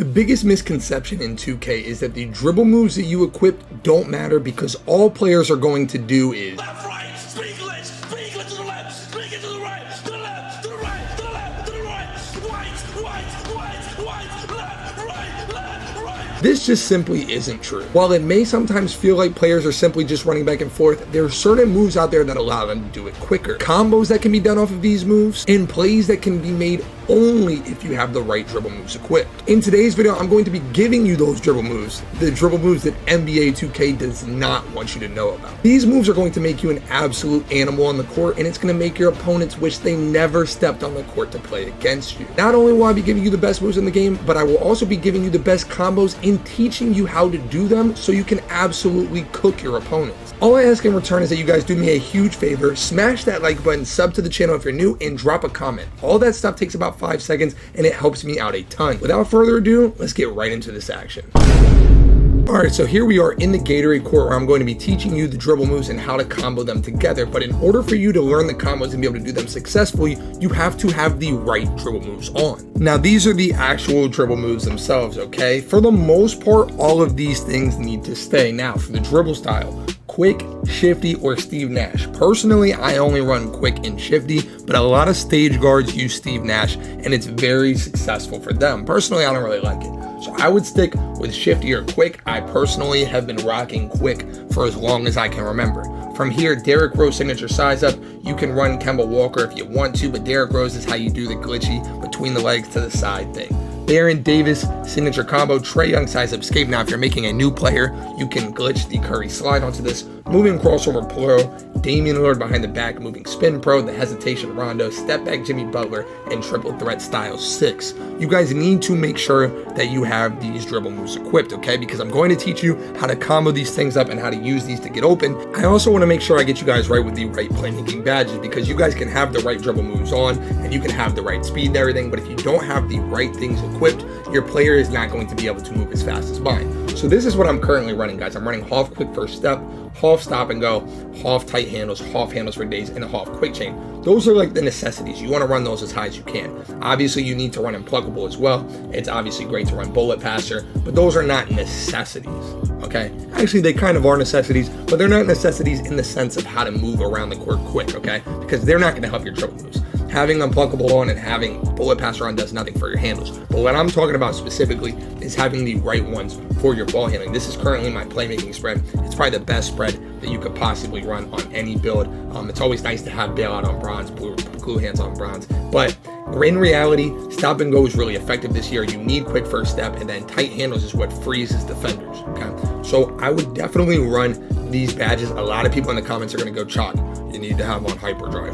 The biggest misconception in 2K is that the dribble moves that you equip don't matter because all players are going to do is left, right, speed glitch to the left, speed it to the right, to the left, to the right, to the left, to the right, left, right. This just simply isn't true. While it may sometimes feel like players are simply just running back and forth, there are certain moves out there that allow them to do it quicker. Combos that can be done off of these moves, and plays that can be made only if you have the right dribble moves equipped. In today's video, I'm going to be giving you those dribble moves, the dribble moves that NBA 2K does not want you to know about. These moves are going to make you an absolute animal on the court, and it's going to make your opponents wish they never stepped on the court to play against you. Not only will I be giving you the best moves in the game, but I will also be giving you the best combos and teaching you how to do them so you can absolutely cook your opponents. All I ask in return is that you guys do me a huge favor, smash that like button, sub to the channel if you're new, and drop a comment. All that stuff takes about 5 seconds and it helps me out a ton. Without further ado, let's get right into this action. Alright, so here we are in the Gatorade court where I'm going to be teaching you the dribble moves and how to combo them together. But in order for you to learn the combos and be able to do them successfully, you have to have the right dribble moves on. Now, these are the actual dribble moves themselves, okay? For the most part, all of these things need to stay. Now, for the dribble style, quick, shifty, or Steve Nash. Personally, I only run quick and shifty, but a lot of stage guards use Steve Nash, and it's very successful for them. Personally, I don't really like it. So I would stick with shifty or quick. I personally have been rocking quick for as long as I can remember. From here, Derrick Rose signature size up. You can run Kemba Walker if you want to, but Derrick Rose is how you do the glitchy between the legs to the side thing. Baron Davis signature combo, Trae Young size up escape. Now, if you're making a new player, you can glitch the Curry slide onto this. Moving crossover pro, Damian Lillard behind the back, moving spin pro, the hesitation Rondo, step back Jimmy Butler, and triple threat style 6. You guys need to make sure that you have these dribble moves equipped, okay? Because I'm going to teach you how to combo these things up and how to use these to get open. I also want to make sure I get you guys right with the right playmaking badges, because you guys can have the right dribble moves on and you can have the right speed and everything, but if you don't have the right things equipped, your player is not going to be able to move as fast as mine. So this is what I'm currently running, guys. I'm running half quick first step, half stop and go, half tight handles, half handles for days, and a half quick chain. Those are like the necessities. You want to run those as high as you can. Obviously, you need to run unpluckable as well. It's obviously great to run bullet passer, but those are not necessities, okay? Actually, they kind of are necessities, but they're not necessities in the sense of how to move around the court quick, okay? Because they're not going to help your dribble moves. Having unpluckable on and having bullet passer on does nothing for your handles. But what I'm talking about specifically is having the right ones for your ball handling. This is currently my playmaking spread. It's probably the best spread that you could possibly run on any build. It's always nice to have bailout on bronze, glue hands on bronze. But in reality, stop and go is really effective this year. You need quick first step, and then tight handles is what freezes defenders, okay? So I would definitely run these badges. A lot of people in the comments are going to go, Choc, you need to have on hyperdrive.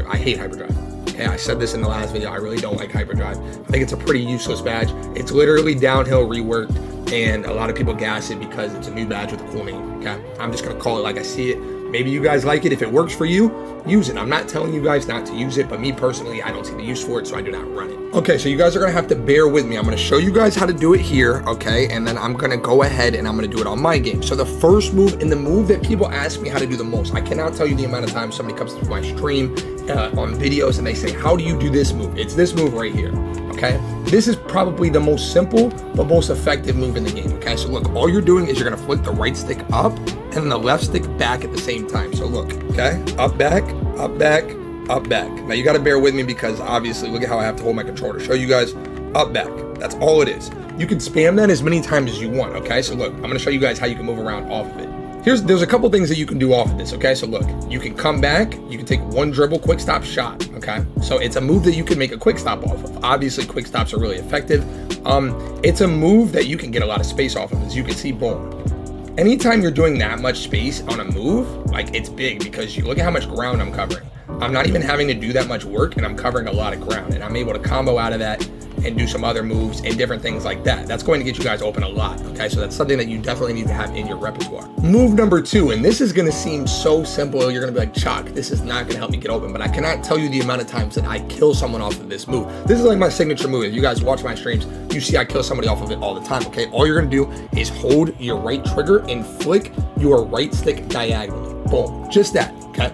I hate hyperdrive. Okay, I said this in the last video. I really don't like hyperdrive. I think it's a pretty useless badge. It's literally downhill reworked, and a lot of people gas it because it's a new badge with a cool name. Okay, I'm just gonna call it like I see it. Maybe you guys like it. If it works for you, use it. I'm not telling you guys not to use it, but me personally, I don't see the use for it, so I do not run it. Okay, so you guys are gonna have to bear with me. I'm gonna show you guys how to do it here, okay? And then I'm gonna go ahead and I'm gonna do it on my game. So the first move, and the move that people ask me how to do the most, I cannot tell you the amount of times somebody comes to my stream on videos and they say, how do you do this move? It's this move right here, okay? This is probably the most simple, but most effective move in the game, okay? So look, all you're doing is you're gonna flick the right stick up and then the left stick back at the same time. So look, okay? Up, back, up, back, up, back. Now you gotta bear with me because obviously look at how I have to hold my controller to show you guys. Up, back. That's all it is. You can spam that as many times as you want, okay? So look, I'm gonna show you guys how you can move around off of it. There's a couple things that you can do off of this, okay? So look, you can come back, you can take one dribble, quick stop, shot, okay? So it's a move that you can make a quick stop off of. Obviously, quick stops are really effective. It's a move that you can get a lot of space off of. As you can see, boom. Anytime you're doing that much space on a move, like, it's big because you look at how much ground I'm covering. I'm not even having to do that much work, and I'm covering a lot of ground, and I'm able to combo out of that and do some other moves and different things like that. That's going to get you guys open a lot, okay? So that's something that you definitely need to have in your repertoire. Move number 2, and this is gonna seem so simple, you're gonna be like, Choc, this is not gonna help me get open, but I cannot tell you the amount of times that I kill someone off of this move. This is like my signature move. If you guys watch my streams, you see I kill somebody off of it all the time, okay? All you're gonna do is hold your right trigger and flick your right stick diagonally. Boom, just that, okay?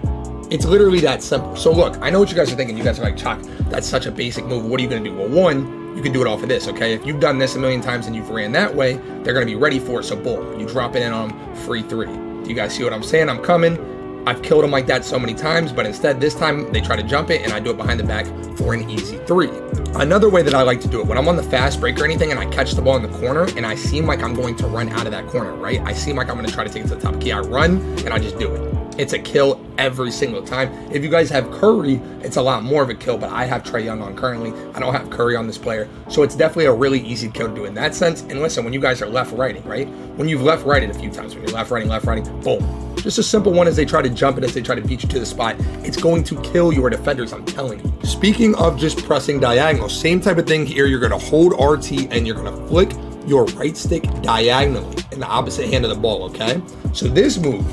It's literally that simple. So look, I know what you guys are thinking. You guys are like, Choc, that's such a basic move. What are you gonna do? Well, one, you can do it off of this, okay? If you've done this a million times and you've ran that way, they're going to be ready for it. So boom, you drop it in on them, free 3. Do you guys see what I'm saying? I'm coming. I've killed them like that so many times, but instead this time they try to jump it and I do it behind the back for an easy 3. Another way that I like to do it, when I'm on the fast break or anything and I catch the ball in the corner and I seem like I'm going to run out of that corner, right? I seem like I'm going to try to take it to the top key. I run and I just do it. It's a kill every single time. If you guys have Curry, it's a lot more of a kill, but I have Trae Young on currently. I don't have Curry on this player. So it's definitely a really easy kill to do in that sense. And listen, when you guys are left-righting, right? When you've left-righted a few times, when you're left-righting, boom. Just a simple one as they try to jump it, as they try to beat you to the spot. It's going to kill your defenders, I'm telling you. Speaking of just pressing diagonal, same type of thing here. You're going to hold RT and you're going to flick your right stick diagonally in the opposite hand of the ball, okay? So this move,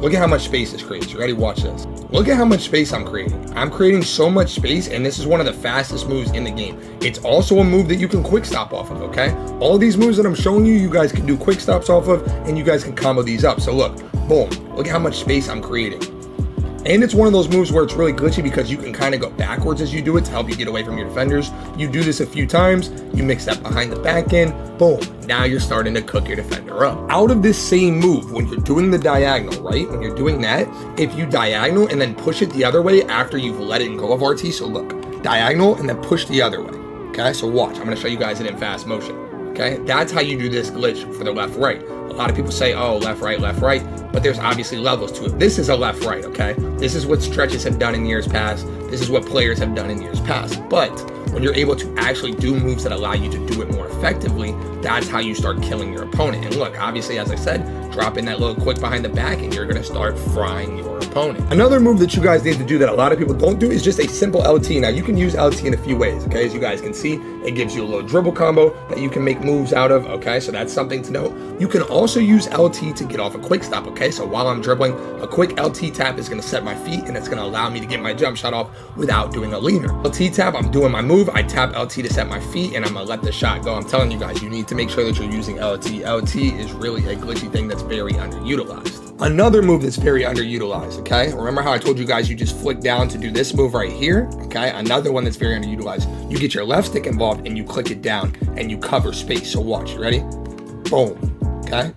look at how much space this creates. You ready? Watch this. Look at how much space I'm creating. I'm creating so much space, and this is one of the fastest moves in the game. It's also a move that you can quick stop off of, okay? All of these moves that I'm showing you, you guys can do quick stops off of, and you guys can combo these up. So look, boom. Look at how much space I'm creating. And it's one of those moves where it's really glitchy because you can kind of go backwards as you do it to help you get away from your defenders. You do this a few times, you mix that behind the back end, boom. Now you're starting to cook your defender up. Out of this same move, when you're doing the diagonal, right? When you're doing that, if you diagonal and then push it the other way after you've let it go of RT, so look, diagonal and then push the other way, okay? So watch, I'm gonna show you guys it in fast motion, okay? That's how you do this glitch for the left-right. A lot of people say, oh, left-right, but there's obviously levels to it. This is a left-right, okay? This is what stretches have done in years past. This is what players have done in years past. But when you're able to actually do moves that allow you to do it more effectively, that's how you start killing your opponent. And look, obviously, as I said, drop in that little quick behind the back and you're gonna start frying your opponent. Another move that you guys need to do that a lot of people don't do is just a simple LT. Now, you can use LT in a few ways, okay? As you guys can see, it gives you a little dribble combo that you can make moves out of, okay? So that's something to note. You can also use LT to get off a quick stop, okay? So while I'm dribbling, a quick LT tap is gonna set my feet and it's gonna allow me to get my jump shot off without doing a leaner. LT tap, I'm doing my move, I tap LT to set my feet and I'm gonna let the shot go. I'm telling you guys, you need to make sure that you're using LT. LT is really a glitchy thing that's very underutilized. Another move that's very underutilized, okay? Remember how I told you guys you just flick down to do this move right here, okay? Another one that's very underutilized. You get your left stick involved and you click it down and you cover space. So watch, you ready? Boom, okay?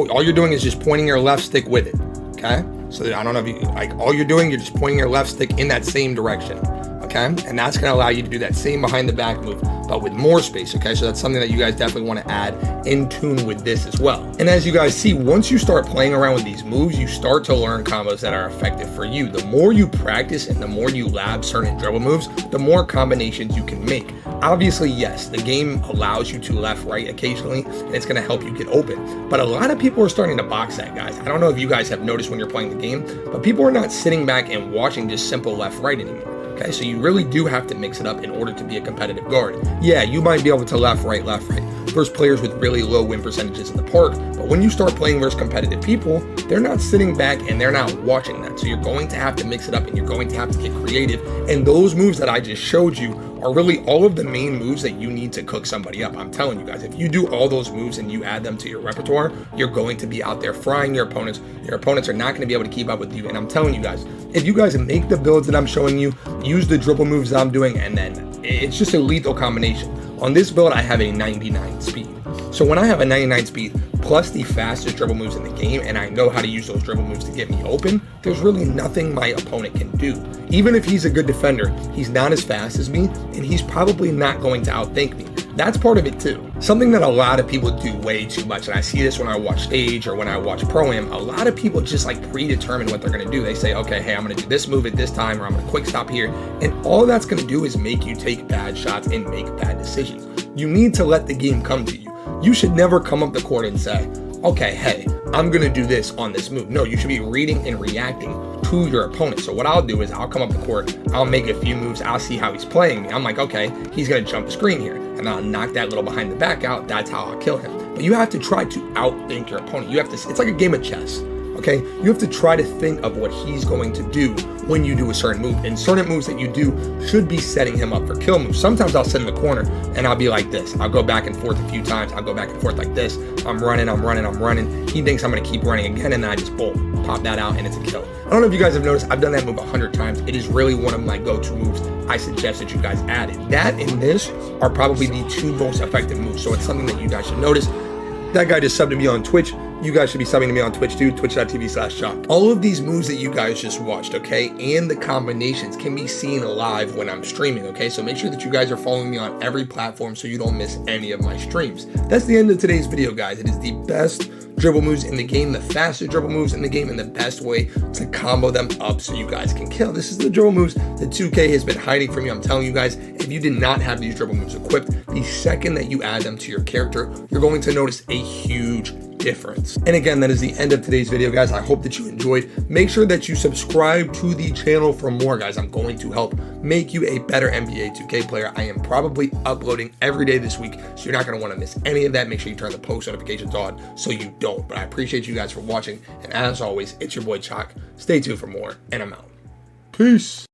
All you're doing is just pointing your left stick with it, okay? So I don't know if you, like, all you're doing, you're just pointing your left stick in that same direction, okay? And that's gonna allow you to do that same behind the back move, but with more space, okay? So that's something that you guys definitely wanna add in tune with this as well. And as you guys see, once you start playing around with these moves, you start to learn combos that are effective for you. The more you practice and the more you lab certain dribble moves, the more combinations you can make. Obviously, yes, the game allows you to left-right occasionally, and it's gonna help you get open. But a lot of people are starting to box that, guys. I don't know if you guys have noticed when you're playing the game, but people are not sitting back and watching just simple left-right anymore. Okay, so you really do have to mix it up in order to be a competitive guard. Yeah, you might be able to left-right versus players with really low win percentages in the park, but when you start playing versus competitive people, they're not sitting back and they're not watching that. So you're going to have to mix it up and you're going to have to get creative. And those moves that I just showed you are really all of the main moves that you need to cook somebody up. I'm telling you guys, if you do all those moves and you add them to your repertoire, you're going to be out there frying your opponents. Your opponents are not going to be able to keep up with you. And I'm telling you guys, if you guys make the builds that I'm showing you, use the dribble moves that I'm doing, and then it's just a lethal combination. On this build, I have a 99 speed. So when I have a 99 speed plus the fastest dribble moves in the game, and I know how to use those dribble moves to get me open, there's really nothing my opponent can do. Even if he's a good defender, he's not as fast as me, and he's probably not going to outthink me. That's part of it too. Something that a lot of people do way too much, and I see this when I watch Stage or when I watch Pro-Am, a lot of people just like predetermine what they're gonna do. They say, okay, hey, I'm gonna do this move at this time, or I'm gonna quick stop here, and all that's gonna do is make you take bad shots and make bad decisions. You need to let the game come to you. You should never come up the court and say, okay, hey, I'm gonna do this on this move. No, you should be reading and reacting to your opponent. So what I'll do is I'll come up the court, I'll make a few moves, I'll see how he's playing me. I'm like, okay, he's gonna jump the screen here, and I'll knock that little behind the back out. That's how I'll kill him. But you have to try to outthink your opponent. You have to, it's like a game of chess. Okay, you have to try to think of what he's going to do when you do a certain move, and certain moves that you do should be setting him up for kill moves. Sometimes I'll sit in the corner and I'll be like this. I'll go back and forth a few times. I'll go back and forth like this. I'm running. He thinks I'm going to keep running again, and then I just boom, pop that out, and it's a kill. I don't know if you guys have noticed, I've done that move 100 times. It is really one of my go-to moves I suggest that you guys add it. That and this are probably the two most effective moves, so it's something that you guys should notice. That guy just subbed to me on Twitch. You guys should be subbing to me on Twitch too, twitch.tv/Choc. All of these moves that you guys just watched, okay, and the combinations can be seen live when I'm streaming, okay? So make sure that you guys are following me on every platform so you don't miss any of my streams. That's the end of today's video, guys. It is the best dribble moves in the game, the fastest dribble moves in the game, and the best way to combo them up so you guys can kill. This is the dribble moves that 2K has been hiding from you. I'm telling you guys, if you did not have these dribble moves equipped, the second that you add them to your character, you're going to notice a huge difference. And again, that is the end of today's video, guys. I hope that you enjoyed. Make sure that you subscribe to the channel for more, guys. I'm going to help make you a better NBA 2K player. I am probably uploading every day this week, so you're not going to want to miss any of that. Make sure you turn the post notifications on so you don't. But I appreciate you guys for watching, and as always, it's your boy Choc. Stay tuned for more, and I'm out. Peace.